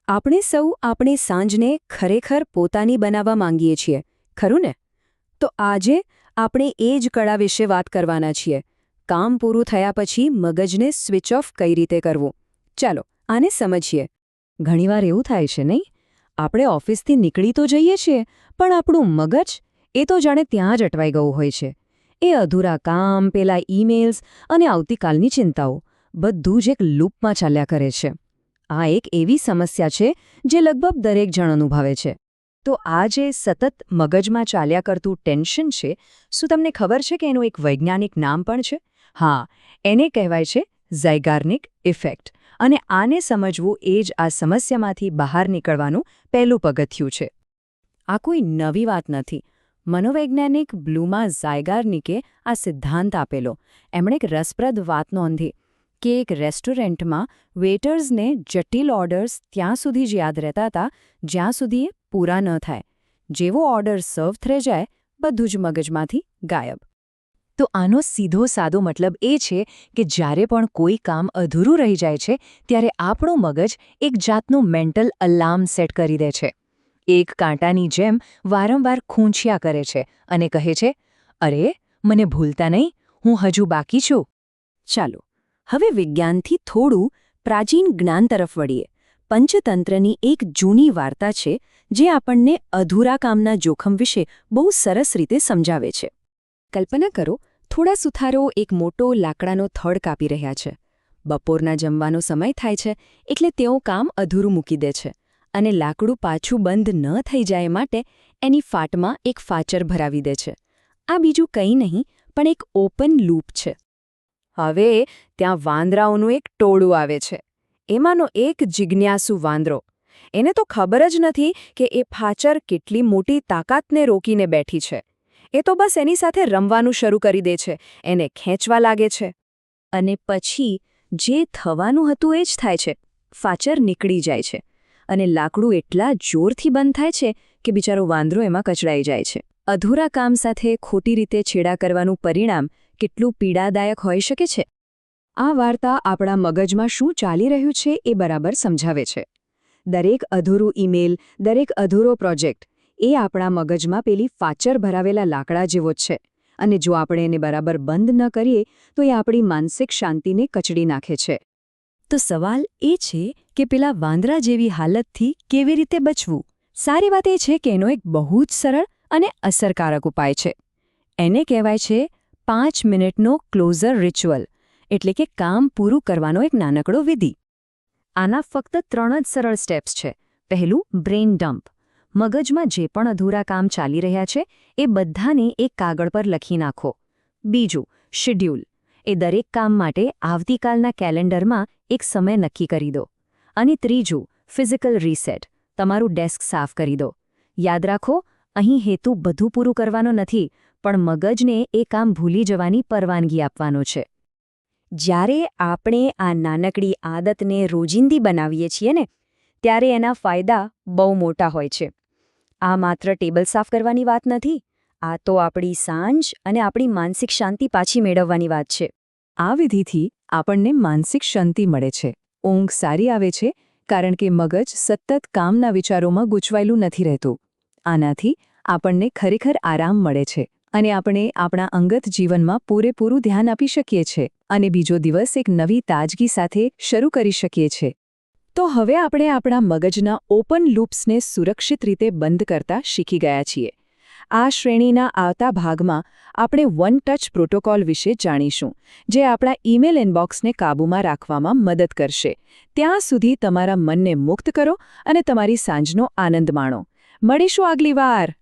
આપણે સૌ આપણી સાંજને ખરેખર પોતાની બનાવવા માંગીએ છીએ, ખરું ને? તો આજે આપણે એ જ કળા વિશે વાત કરવાના છીએ. કામ પૂરું થયા પછી મગજને સ્વિચ ઓફ કઈ રીતે કરવું. ચાલો આને સમજીએ. ઘણીવાર એવું થાય છે નહીં? આપણે ઓફિસથી નીકળી તો જઈએ છીએ, પણ આપણું મગજ એ તો જાણે ત્યાં જ અટવાઈ ગયું હોય છે. એ અધૂરા કામ, પેલા ઈમેલ્સ અને આવતીકાલની ચિંતાઓ બધું જ એક લૂપમાં ચાલ્યા કરે છે. આ એક એવી સમસ્યા છે જે લગભગ દરેક જણ અનુભવે છે. તો આ જે સતત મગજમાં ચાલ્યા કરતું ટેન્શન છે, શું તમને ખબર છે કે એનું એક વૈજ્ઞાનિક નામ પણ છે? હા, એને કહેવાય છે ઝાયગાર્નિક ઇફેક્ટ. અને આને સમજવું એ જ આ સમસ્યામાંથી બહાર નીકળવાનું પહેલું પગથિયું છે. આ કોઈ નવી વાત નથી. મનોવૈજ્ઞાનિક બ્લૂમા ઝાયગાર્નિકે આ સિદ્ધાંત આપેલો. એમણે એક રસપ્રદ વાત નોંધી કે એક રેસ્ટોરન્ટમાં વેઇટર્સને જટિલ ઓર્ડર્સ ત્યાં સુધી જ યાદ રહેતા હતા જ્યાં સુધી એ પૂરા ન થાય. જેવો ઓર્ડર સર્વ થઈ જાય, બધું જ મગજમાંથી ગાયબ. તો આનો સીધો સાદો મતલબ એ છે કે જ્યારે પણ કોઈ કામ અધૂરું રહી જાય છે, ત્યારે આપણું મગજ એક જાતનું મેન્ટલ અલાર્મ સેટ કરી દે છે. એક કાંટાની જેમ વારંવાર ખૂંચ્યા કરે છે અને કહે છે, અરે, મને ભૂલતા નહીં, હું હજુ બાકી છું. ચાલો હવે વિજ્ઞાનથી થોડું પ્રાચીન જ્ઞાન તરફ વળીએ. પંચતંત્રની એક જૂની વાર્તા છે જે આપણને અધૂરા કામના જોખમ વિશે બહુ સરસ રીતે સમજાવે છે. કલ્પના કરો, થોડા સુથારો એક મોટો લાકડાનો થડ કાપી રહ્યા છે. બપોરના જમવાનો સમય થાય છે એટલે તેઓ કામ અધૂરું મૂકી દે છે અને લાકડું પાછું બંધ ન થઈ જાય માટે એની ફાટમાં એક ફાચર ભરાવી દે છે. આ બીજું કંઈ નહીં પણ એક ઓપન લૂપ છે. હવે ત્યાં વાંદરાઓનું એક ટોળું આવે છે. એમાંનો એક જિજ્ઞાસુ વાંદરો. એને તો ખબર જ નથી કે એ ફાચર કેટલી મોટી તાકાતને રોકીને બેઠી છે. એ તો બસ એની સાથે રમવાનું શરૂ કરી દે છે, એને ખેંચવા લાગે છે. અને પછી જે થવાનું હતું એ જ થાય છે. ફાચર નીકળી જાય છે અને લાકડું એટલા જોરથી બંધ થાય છે કે બિચારો વાંદરો એમાં કચડાઈ જાય છે. અધૂરા કામ સાથે ખોટી રીતે છેડા કરવાનું પરિણામ કેટલું પીડાદાયક હોઈ શકે છે. આ વાર્તા આપણા મગજમાં શું ચાલી રહ્યું છે એ બરાબર સમજાવે છે. દરેક અધૂરું ઈમેલ, દરેક અધૂરો પ્રોજેક્ટ એ આપણા મગજમાં પેલી ફાચર ભરાવેલા લાકડા જેવો જ છે. અને જો આપણે એને બરાબર બંધ ન કરીએ તો એ આપણી માનસિક શાંતિને કચડી નાખે છે. તો સવાલ એ છે કે પેલા વાંદરા જેવી હાલતથી કેવી રીતે બચવું? સારી વાત એ છે કે એનો એક બહુ જ સરળ અને અસરકારક ઉપાય છે. એને કહેવાય છે 5 મિનિટનો ક્લોઝર રિચ્યુઅલ, એટલે કે કામ પૂરું કરવાનો એક નાનકડો વિધિ. આના ફક્ત 3 જ સરળ સ્ટેપ્સ છે. પહેલું, બ્રેઇન ડમ્પ. મગજમાં જે પણ અધૂરા કામ ચાલી રહ્યા છે એ બધાને એક કાગળ પર લખી નાખો. બીજું, શિડ્યુલ. એ દરેક કામ માટે આવતીકાલના કેલેન્ડરમાં એક સમય નક્કી કરી દો. અને ત્રીજું, ફિઝિકલ રીસેટ. તમારું ડેસ્ક સાફ કરી દો. યાદ રાખો, અહીં હેતુ બધું પૂરું કરવાનો નથી, પણ મગજને એ કામ ભૂલી જવાની પરવાનગી આપવાનો છે. જ્યારે આપણે આ નાનકડી આદતને રોજિંદી બનાવીએ છીએ ને, ત્યારે એના ફાયદા બહુ મોટા હોય છે. આ માત્ર ટેબલ સાફ કરવાની વાત નથી. આ તો આપણી સાંજ અને આપણી માનસિક શાંતિ પાછી મેળવવાની વાત છે. આ વિધિથી આપણને માનસિક શાંતિ મળે છે. ઊંઘ સારી આવે છે કારણ કે મગજ સતત કામના વિચારોમાં ગૂંચવાયેલું નથી રહેતું. આનાથી આપણને ખરેખર આરામ મળે છે અને આપણે આપણા અંગત જીવનમાં પૂરેપૂરું ધ્યાન આપી શકીએ છીએ અને બીજો દિવસ એક નવી તાજગી સાથે શરૂ કરી શકીએ છીએ. તો હવે આપણે આપણા મગજના ઓપન લૂપ્સને સુરક્ષિત રીતે બંધ કરતા શીખી ગયા છીએ. આ શ્રેણીના આવતા ભાગમાં આપણે વન ટચ પ્રોટોકોલ વિશે જાણીશું, જે આપણા ઈમેલ ઇનબોક્સને કાબૂમાં રાખવામાં મદદ કરશે. ત્યાં સુધી તમારા મનને મુક્ત કરો અને તમારી સાંજનો આનંદ માણો. મળીશું આગલી વાર.